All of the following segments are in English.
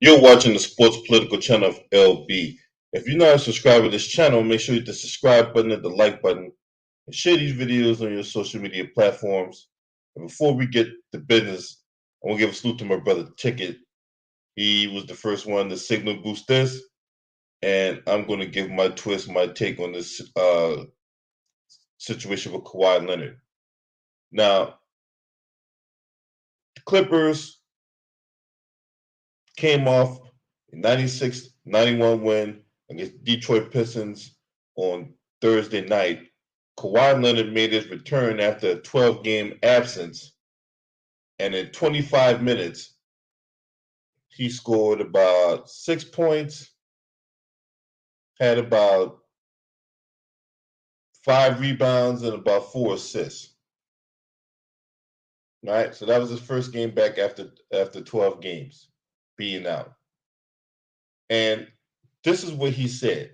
You're watching the sports political channel of LB. If you're not a subscriber to this channel, make sure you hit the subscribe button and the like button and share these videos on your social media platforms. And before we get to business, I want to give a salute to my brother Ticket. He was the first one to signal boost this, and I'm going to give my twist, my take on this situation with Kawhi Leonard. Now, the Clippers came off a 96-91 win against Detroit Pistons on Thursday night. Kawhi Leonard made his return after a 12-game absence, and in 25 minutes, he scored about 6 points, had about 5 rebounds, and about 4 assists. All right, so that was his first game back after 12 games being out. And this is what he said.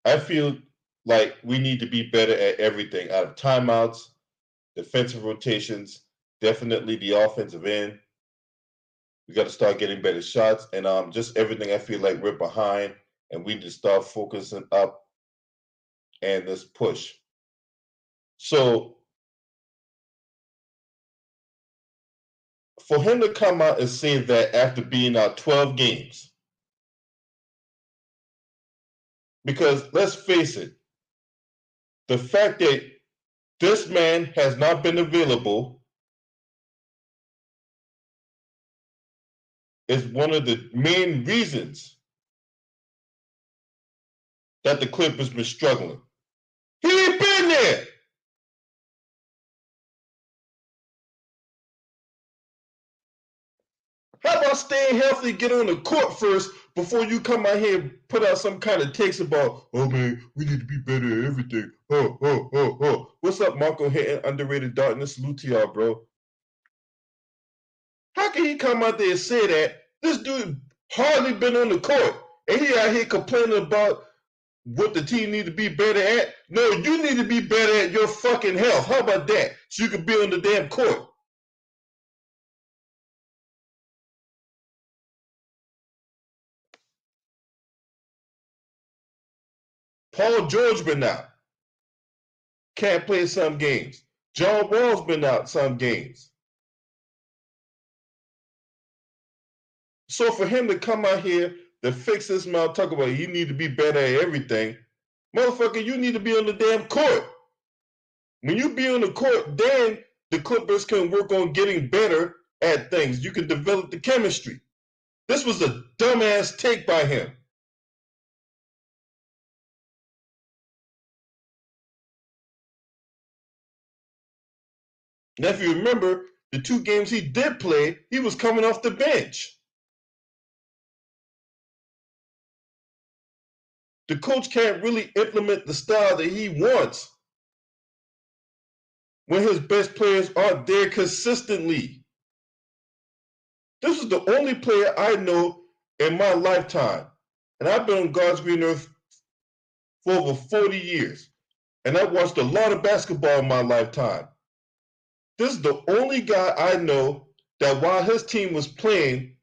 I feel like we need to be better at everything, out of timeouts, defensive rotations, definitely the offensive end. We got to start getting better shots, and just everything. I feel like we're behind, and we need to start focusing up and let's push. So for him to come out and say that after being out 12 games, because let's face it, the fact that this man has not been available is one of the main reasons that the Clippers been struggling. He ain't been there. How about staying healthy, get on the court first before you come out here and put out some kind of takes about, oh man, we need to be better at everything. What's up, Marco Hitton, underrated darkness? Salute to y'all, bro. How can he come out there and say that? This dude hardly been on the court, and he out here complaining about what the team need to be better at. No, you need to be better at your fucking health. How about that? So you can be on the damn court. Paul George been out. Can't play some games. John Wall's been out some games. So for him to come out here to fix this mouth, talk about you need to be better at everything, motherfucker, you need to be on the damn court. When you be on the court, then the Clippers can work on getting better at things. You can develop the chemistry. This was a dumbass take by him. Now, if you remember, the 2 games he did play, he was coming off the bench. The coach can't really implement the style that he wants when his best players aren't there consistently. This is the only player I know in my lifetime, and I've been on God's green earth for over 40 years, and I've watched a lot of basketball in my lifetime. This is the only guy I know that while his team was playing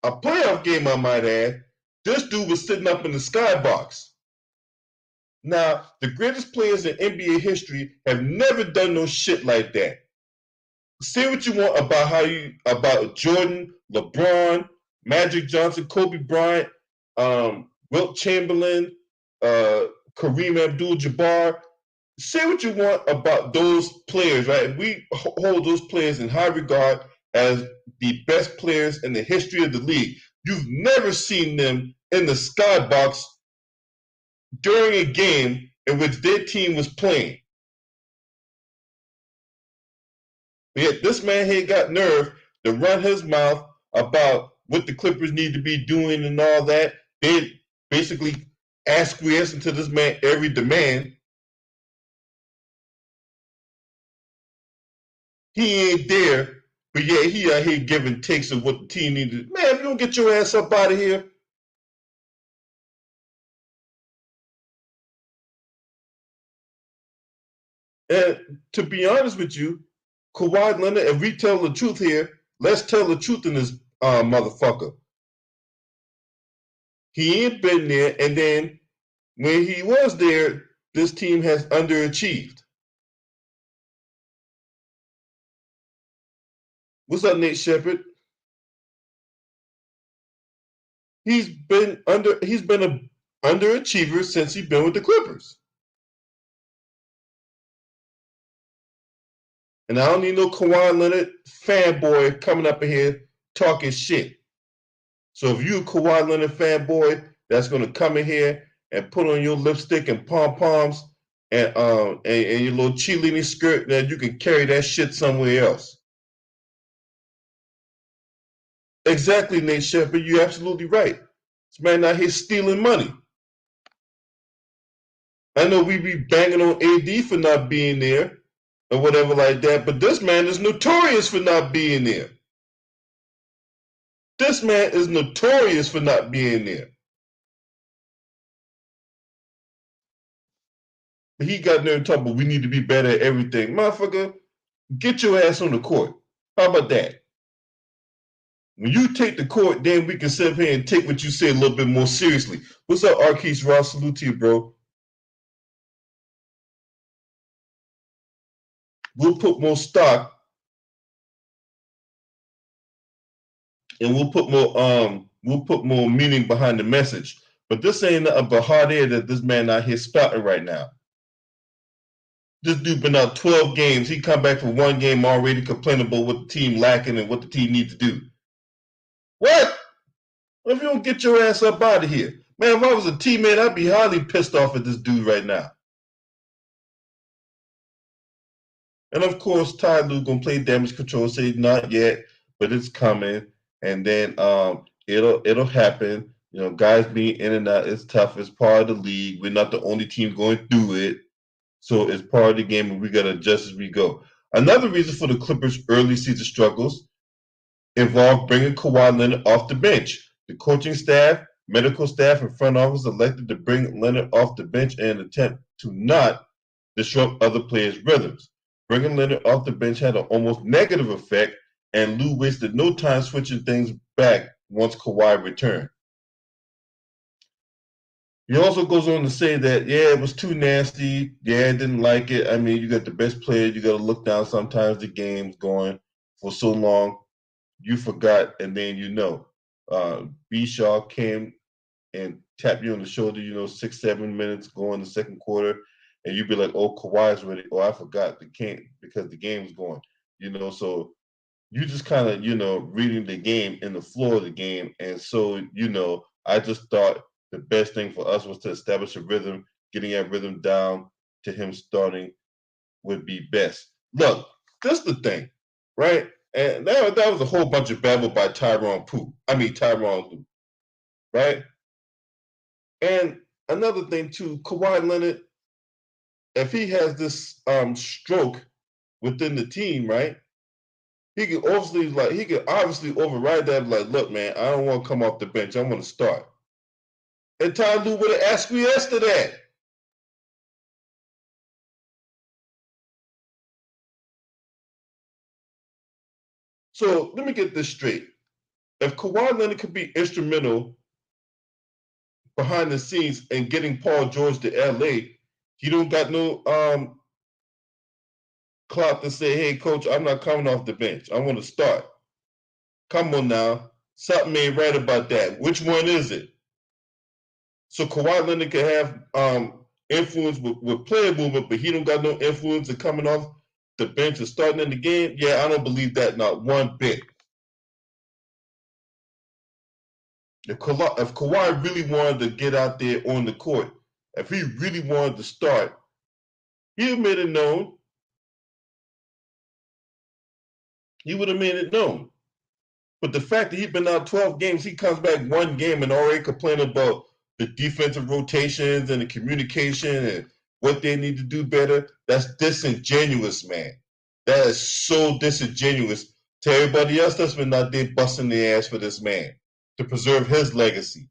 a playoff game, I might add, this dude was sitting up in the skybox. Now, the greatest players in NBA history have never done no shit like that. Say what you want about Jordan, LeBron, Magic Johnson, Kobe Bryant, Wilt Chamberlain, Kareem Abdul-Jabbar. Say what you want about those players, right? We hold those players in high regard as the best players in the history of the league. You've never seen them in the skybox during a game in which their team was playing. But yet this man here got nerve to run his mouth about what the Clippers need to be doing and all that. They basically acquiescing to this man every demand. He ain't there, but yeah, he out here giving takes of what the team needed. Man, if you don't get your ass up out of here. And to be honest with you, Kawhi Leonard, if we tell the truth here, let's tell the truth in this motherfucker. He ain't been there, and then when he was there, this team has underachieved. What's up, Nate Shepard? He's been an underachiever since he's been with the Clippers. And I don't need no Kawhi Leonard fanboy coming up in here talking shit. So if you a Kawhi Leonard fanboy that's gonna come in here and put on your lipstick and pom poms and your little cheerleading skirt, then you can carry that shit somewhere else. Exactly, Nate Shepard. You're absolutely right. This man out here stealing money. I know we be banging on AD for not being there or whatever like that, but this man is notorious for not being there. This man is notorious for not being there. He got there and talking about we need to be better at everything. Motherfucker, get your ass on the court. How about that? When you take the court, then we can sit up here and take what you say a little bit more seriously. What's up, Arquise Ross? Salute to you, bro. We'll put more stock and we'll put more meaning behind the message. But this ain't nothing but hot air that this man out here spouting right now. This dude been out 12 games. He come back for one game already complaining about what the team lacking and what the team needs to do. What? If you don't get your ass up out of here. Man, if I was a teammate, I'd be highly pissed off at this dude right now. And of course, Ty Lue gonna play damage control, say not yet, but it's coming. And then it'll happen. You know, guys being in and out, it's tough. It's part of the league. We're not the only team going through it. So it's part of the game and we gotta adjust as we go. Another reason for the Clippers' early season struggles involved bringing Kawhi Leonard off the bench. The coaching staff, medical staff, and front office elected to bring Leonard off the bench in an attempt to not disrupt other players' rhythms. Bringing Leonard off the bench had an almost negative effect, and Lue wasted no time switching things back once Kawhi returned. He also goes on to say that, yeah, it was too nasty. Yeah, I didn't like it. I mean, you got the best player. You got to look down sometimes the game's going for so long. You forgot, and then you know. B. Shaw came and tapped you on the shoulder, 6-7 minutes going the second quarter, and you'd be like, "Oh, Kawhi's ready." Oh, I forgot the game because the game's going. So you just kind of, reading the game in the flow of the game, and so I just thought the best thing for us was to establish a rhythm, getting that rhythm down to him starting would be best. Look, that's the thing, right? And that was a whole bunch of babble by Tyronn Lue, right? And another thing too, Kawhi Leonard, if he has this stroke within the team, right? He could obviously override that. Like, look, man, I don't want to come off the bench. I want to start. And Ty Lue would have acquiesced to that. So let me get this straight. If Kawhi Leonard could be instrumental behind the scenes in getting Paul George to LA, he don't got no clout to say, hey, coach, I'm not coming off the bench. I want to start. Come on now. Something ain't right about that. Which one is it? So Kawhi Leonard can have influence with player movement, but he don't got no influence in coming off the bench and starting in the game. Yeah, I don't believe that not one bit. If Kawhi really wanted to get out there on the court, if he really wanted to start, he would have made it known. He would have made it known. But the fact that he's been out 12 games, he comes back one game and already complaining about the defensive rotations and the communication and what they need to do better, that's disingenuous, man. That is so disingenuous to everybody else that's been out there busting their ass for this man to preserve his legacy.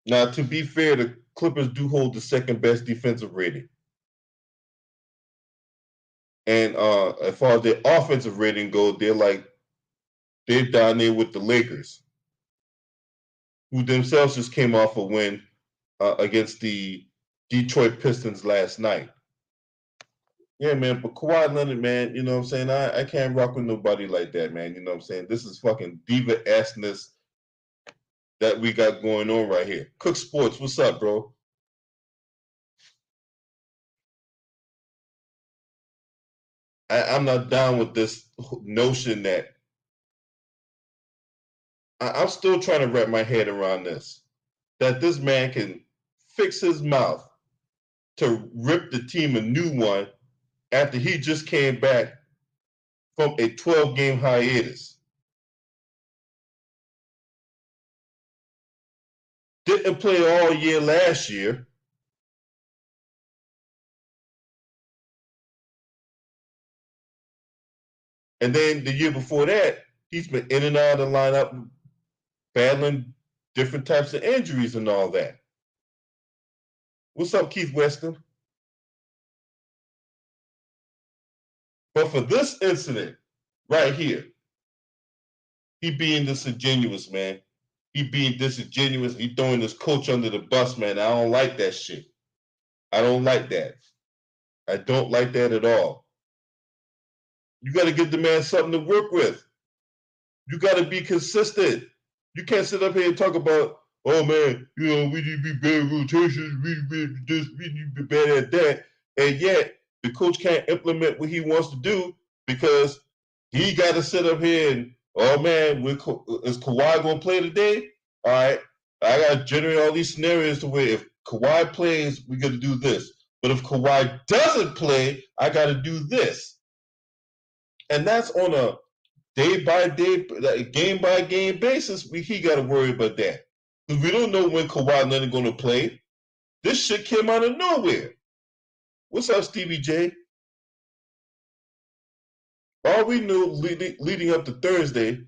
Now, to be fair, the Clippers do hold the second best defensive rating. And as far as their offensive rating goes, they're down there with the Lakers, who themselves just came off a win against the Detroit Pistons last night. Yeah, man, but Kawhi Leonard, man, you know what I'm saying? I can't rock with nobody like that, man. You know what I'm saying? This is fucking diva-assness that we got going on right here. Cook Sports, what's up, bro? I'm not down with this notion that I'm still trying to wrap my head around this. That this man can fix his mouth to rip the team a new one after he just came back from a 12-game hiatus. Didn't play all year last year. And then the year before that, he's been in and out of the lineup, battling different types of injuries and all that. What's up, Keith Weston? But for this incident right here, he being disingenuous, man. He being disingenuous. He throwing his coach under the bus, man. I don't like that shit. I don't like that. I don't like that at all. You got to give the man something to work with. You got to be consistent. You can't sit up here and talk about, oh man, you know, we need to be bad at rotations, we need to be bad at that. And yet, the coach can't implement what he wants to do because he got to sit up here and, oh man, is Kawhi going to play today? All right, I got to generate all these scenarios to where if Kawhi plays, we got to do this. But if Kawhi doesn't play, I got to do this. And that's on a day by day, game by game basis. He got to worry about that because we don't know when Kawhi Leonard going to play. This shit came out of nowhere. What's up, Stevie J? All we knew leading up to Thursday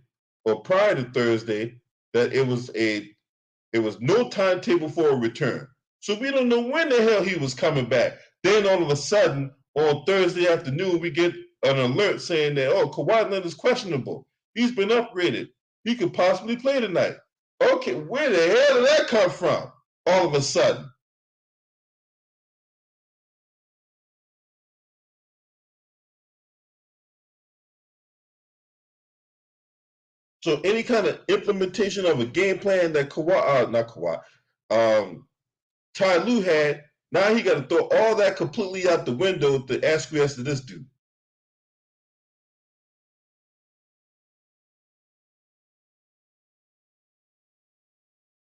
or prior to Thursday that it was no timetable for a return. So we don't know when the hell he was coming back. Then all of a sudden on Thursday afternoon we get an alert saying that, oh, Kawhi Leonard is questionable. He's been upgraded. He could possibly play tonight. Okay, where the hell did that come from all of a sudden? So any kind of implementation of a game plan that Ty Lue had, now he got to throw all that completely out the window to ask to this dude.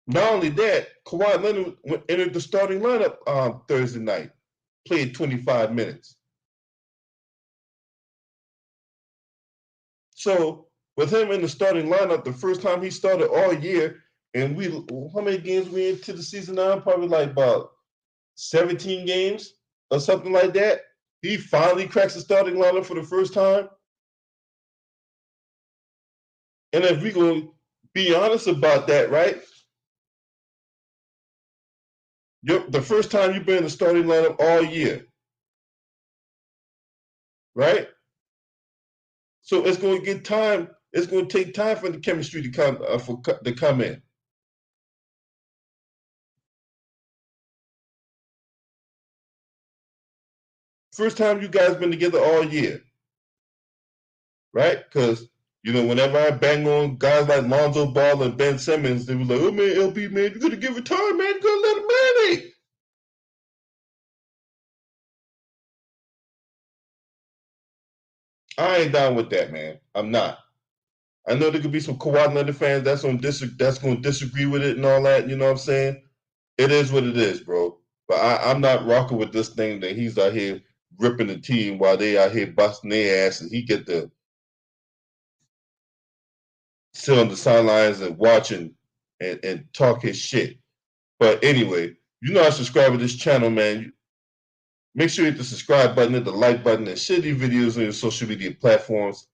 Not only that, Kawhi Leonard entered the starting lineup Thursday night, played 25 minutes. So with him in the starting lineup, the first time he started all year, and how many games we into the season now? Probably like about 17 games or something like that. He finally cracks the starting lineup for the first time. And if we gonna be honest about that, right? The first time you've been in the starting lineup all year, right? So it's going to get time. It's going to take time for the chemistry to come in. First time you guys been together all year, right? Because whenever I bang on guys like Lonzo Ball and Ben Simmons, they were like, "Oh man, LB man, you gotta give it time, man. You gotta let him marinate." I ain't down with that, man. I'm not. I know there could be some Kawhi Leonard fans that's going to disagree with it and all that. You know what I'm saying? It is what it is, bro. But I'm not rocking with this thing that he's out here ripping the team while they out here busting their ass, and he get to sit on the sidelines and watch and talk his shit. But anyway, you know how to subscribe to this channel, man. Make sure you hit the subscribe button, hit the like button, and share these videos on your social media platforms.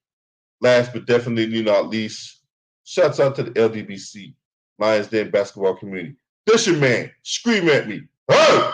Last but definitely not least, shouts out to the LDBC, Lions Den basketball community. fisherman scream at me, "Hey!"